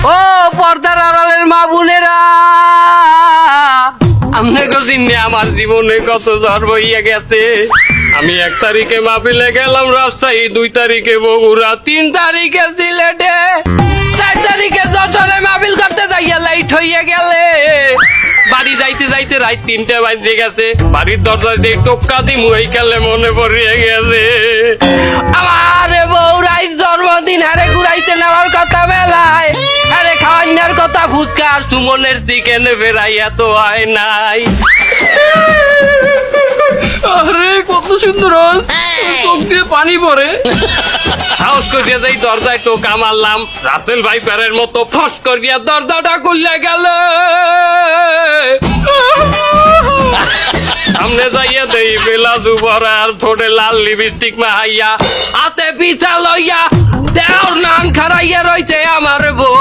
ও পর্দার আড়ালের মা বোনেরা, আপনাকে চিনে আমার জীবনে কত ঝড় বইয়া গেছে। আমি 1 তারিখে মাহফিলে গেলাম রাজশাহী, 2 তারিখে বগুড়া, 3 তারিখে সিলেটে, 4 তারিখে যশোরে মাহফিল করতে যাইয়া লাইট হইয়া গেলে। বাড়ি যাইতে যাইতে রাত 3টা বাজে গেছে। বাড়ির দরজা দিয়ে টোক্কা দিমু এই কালে মনে পড়িয়া গেছে আমার বউরাই জন্মদিন হারে ঘুরাইতে নেওয়ার কথা মেলায়, আরে খাওয়ার কথা ফুচকা আর সুমনের চিকেন ফেরাইয়া তো হয় নাই। আরে কত সুন্দর চোখ দিয়ে পানি পড়ে। সাহস করিয়া যাই দরজায় টোকা মারলাম, রাসেল ভাই প্যারের মতো ফস করিয়া দরজাটা খুললে গেল। সামনে যাইয়া দেই বেলা জুবরা আর ঠোঁটে লাল লিপস্টিক মাহাইয়া, হাতে পিছা লইয়া দেওর নান খারাইয়া রইছে আমার বউ।